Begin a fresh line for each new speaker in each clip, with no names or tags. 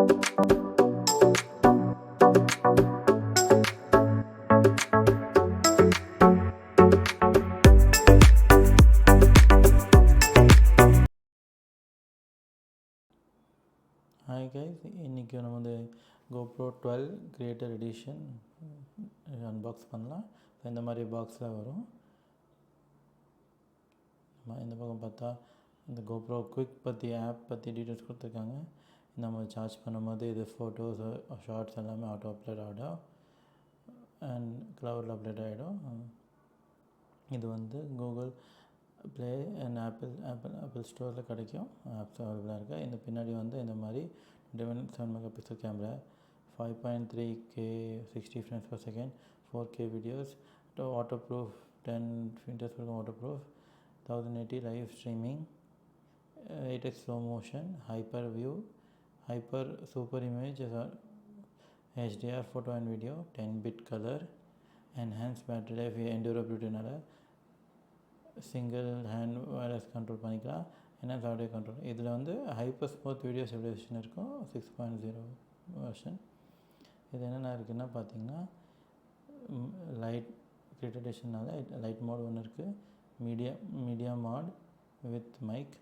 Hi guys, இன்றைக்கி நம்ம வந்து GoPro 12 கிரியேட்டர் எடிஷன் அன்பாக்ஸ் பண்ணலாம். இந்த மாதிரி பாக்ஸில் வரும். இந்த பக்கம் பார்த்தா இந்த GoPro குவிக் பற்றி ஆப் பற்றி டீட்டெயில்ஸ் கொடுத்துருக்காங்க. நம்ம சார்ஜ் பண்ணும்போது இது ஃபோட்டோஸ் ஷார்ட்ஸ் எல்லாமே ஆட்டோ அப்லோட் ஆகிடும் அண்ட் க்ளவுடில் அப்டேட் ஆகிடும். இது வந்து கூகுள் ப்ளே அண்ட் ஆப்பிள் ஸ்டோரில் கிடைக்கும். ஆப்ஸ் அவைலபிளாக இருக்குது. இந்த பின்னாடி வந்து இந்த மாதிரி 7 megapixel camera, 5.3K 60 frames per second, 4K videos, waterproof 10 winters வரைக்கும் waterproof, 1080 live streaming, 8x slow motion, hyper view, hyper super image, HDR photo and video, 10-bit colour, enhance battery life, என்டூரபிலிட்டினால single hand wireless control பண்ணிக்கலாம். Enhance audio control. இதில் வந்து hyper smooth video stabilisation இருக்கும், 6.0 version. இது என்னென்ன இருக்குதுன்னா பார்த்தீங்கன்னா, light creator எடிஷனால் light mode ஒன்று இருக்குது, மீடியா மாட் வித் மைக்,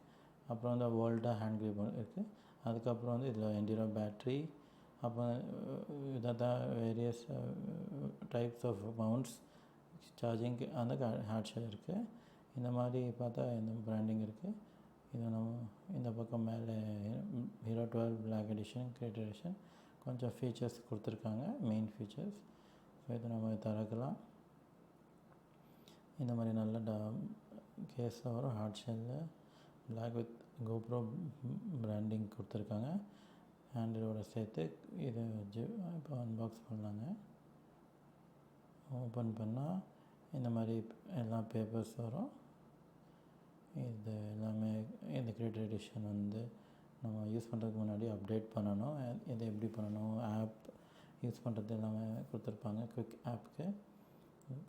அப்புறம் வந்து வோல்டா ஹேண்ட் கிரிப் இருக்குது. அதுக்கப்புறம் வந்து இதில் என்டிரோ பேட்ரி, அப்புறம் இதாக various types of mounts, charging அந்த ஹேட் ஷெல் இருக்குது. இந்த மாதிரி பார்த்தா இந்த பிராண்டிங் இருக்குது. இது நம்ம இந்த பக்கம் மேலே Hero 12 black edition creator edition கொஞ்சம் ஃபீச்சர்ஸ் கொடுத்துருக்காங்க, மெயின் ஃபீச்சர்ஸ். ஸோ இதை நம்ம திறக்கலாம். இந்த மாதிரி நல்ல கேஸில் வரும், ஹார்ட் ஷெல்லில் பிளாக் வித் GoPro பிராண்டிங் கொடுத்துருக்காங்க. ஹேண்டிலோடு சேர்த்து இதை வச்சு இப்போ அன்பாக்ஸ் பண்ணலாங்க. ஓப்பன் பண்ணால் இந்த மாதிரி எல்லா பேப்பர்ஸ் வரும். இது எல்லாமே இந்த கிரியேட்டர் எடிஷன் வந்து நம்ம யூஸ் பண்ணுறதுக்கு முன்னாடி அப்டேட் பண்ணணும். இதை எப்படி பண்ணணும், ஆப் யூஸ் பண்ணுறது எல்லாமே கொடுத்துருப்பாங்க. குவிக் ஆப்புக்கு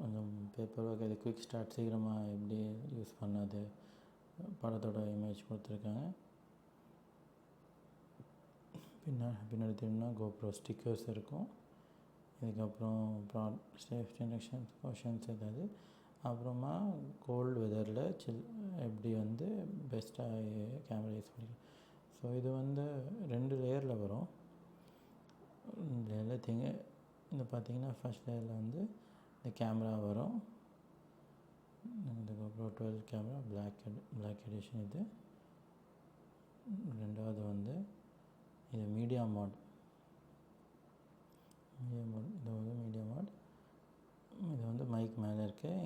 கொஞ்சம் பேப்பர் ஒர்க், இது குவிக் ஸ்டார்ட் சீக்கிரமாக எப்படி யூஸ் பண்ணது, படத்தோட இமேஜ் கொடுத்துருக்காங்க. பின்னாடி திரும்பினா GoPro ஸ்டிக்கர்ஸ் இருக்கும். இதுக்கப்புறம் சேஃப்டி இன்ஸ்ட்ரக்ஷன்ஸ், கொஷன்ஸ் ஏதாவது, அப்புறமா கோல்டு வெதரில் எப்படி வந்து பெஸ்ட்டாக கேமரா யூஸ் பண்ணிக்கலாம். ஸோ இது வந்து 2 லேயரில் வரும். எல்லாத்தையும் இந்த பார்த்திங்கன்னா ஃபஸ்ட் லேயரில் வந்து இந்த கேமரா வரும். இந்த GoPro 12 கேமரா பிளாக் எடிஷன். இது ரெண்டாவது வந்து இது மீடியா மாட். இது வந்து மீடியா மாட். இது வந்து மைக் மேலே இருக்குது.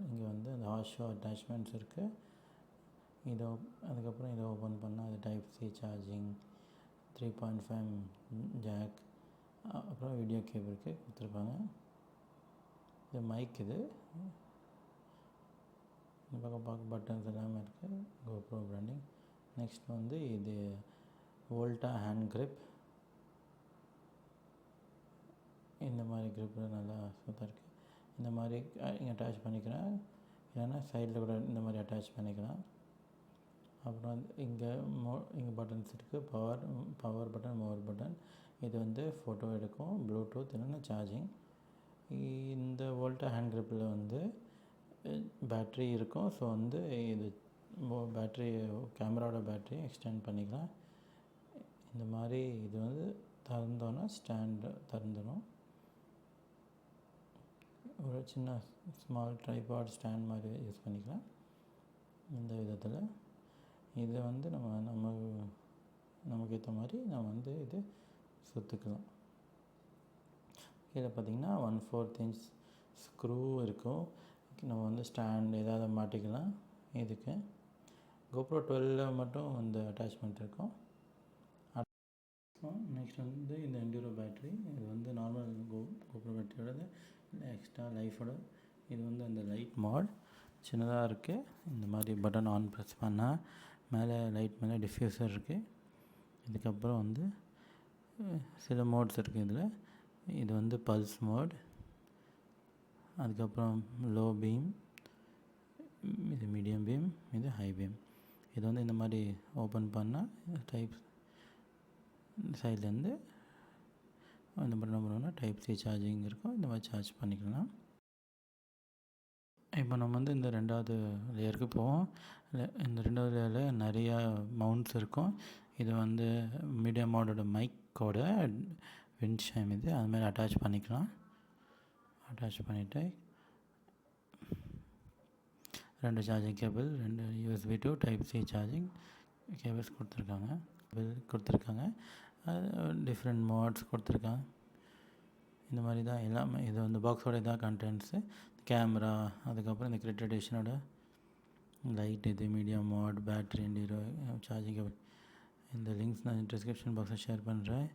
இங்கே வந்து அந்த ஆஷோ அட்டாச்மெண்ட்ஸ் இருக்குது. அதுக்கப்புறம் இதை ஓப்பன் பண்ணால் அது டைப் சி சார்ஜிங், 3.5 ஜாக், அப்புறம் வீடியோ கேபிளுக்கு கொடுத்துருப்பாங்க. இது மைக். இது இந்த பக்கம் பார்க்க பட்டன்ஸ் எல்லாமே இருக்குது, GoPro பிராண்டிங். நெக்ஸ்ட் வந்து இது வோல்டா ஹேண்ட் கிரிப். இந்த மாதிரி கிரிப்பில் நல்லா சூப்பராக இருக்குது. இந்த மாதிரி இங்கே அட்டாச் பண்ணிக்கிறேன், இல்லைன்னா சைடில் கூட இந்த மாதிரி அட்டாச் பண்ணிக்கலாம். அப்புறம் இங்கே பட்டன்ஸ் இருக்குது, பவர் பட்டன், மோர் பட்டன். இது வந்து ஃபோட்டோ எடுக்கும், ப்ளூடூத், இல்லைன்னா சார்ஜிங். இந்த வோல்டா ஹேண்ட் கிரிப்பில் வந்து பேட்ரி இருக்கும். ஸோ வந்து இது பேட்ரி, கேமராவோட பேட்ரி எக்ஸ்டெண்ட் பண்ணிக்கலாம். இந்த மாதிரி இது வந்து திறந்தோன்னா ஸ்டாண்டு திறந்துடும். ஒரு சின்ன ஸ்மால் ட்ரைபாட் ஸ்டாண்ட் மாதிரி யூஸ் பண்ணிக்கலாம். இந்த விதத்தில் இதை வந்து நமக்கு ஏற்ற மாதிரி நம்ம வந்து இது சுற்றுக்கலாம். இதில் பார்த்திங்கன்னா 1/4 இன்ச் ஸ்க்ரூ இருக்கும். நம்ம வந்து ஸ்டாண்ட் ஏதாவது மாட்டிக்கலாம். இதுக்கு GoPro 12 மட்டும் இந்த அட்டாச்மெண்ட் இருக்கும். நெக்ஸ்ட் வந்து இந்த என்டூரோ பேட்ரி. இது வந்து நார்மல் GoPro பேட்டரியோட எக்ஸ்ட்ரா லைஃபோட. இது வந்து அந்த லைட் மாட் சின்னதாக இருக்குது. இந்த மாதிரி பட்டன் ஆன் ப்ரெஸ் பண்ணால் மேலே லைட் மேலே டிஃப்யூசர் இருக்குது. இதுக்கப்புறம் வந்து சில மோட்ஸ் இருக்குது இதில். இது வந்து பல்ஸ் மோட், அதுக்கப்புறம் லோ பீம், இது மீடியம் பீம், இது ஹை பீம். இது வந்து இந்த மாதிரி ஓப்பன் பண்ணால் டைப்ஸ் இந்த சைட்லேருந்து அந்த என்ன பண்ணுவோம்னா டைப் சி சார்ஜிங் இருக்கும், இந்த மாதிரி சார்ஜ் பண்ணிக்கலாம். இப்போ நம்ம வந்து இந்த 2வது லேயருக்கு போவோம். இந்த 2வது லேயரில் நிறையா மவுண்ட்ஸ் இருக்கும். இது வந்து மீடியா மோடோட மைக்கோட விண்ட்ஷைம் இது, அதுமாதிரி அட்டாச் பண்ணிக்கலாம். அட்டாச் பண்ணிவிட்டு 2 charging cable, 2 USB to type C charging cables கொடுத்துருக்காங்க. அது டிஃப்ரெண்ட் மோட்ஸ் கொடுத்துருக்காங்க. இந்த மாதிரி தான் எல்லாமே. இது வந்து பாக்ஸோட இதான் கண்டென்ட்ஸு. கேமரா, அதுக்கப்புறம் இந்த கிரெடிட் எடிஷனோட லைட், இது media mode, battery and charging cable. இந்த லிங்க்ஸ் நான் டிஸ்கிரிப்ஷன் பாக்ஸில் ஷேர் பண்ணுறேன்.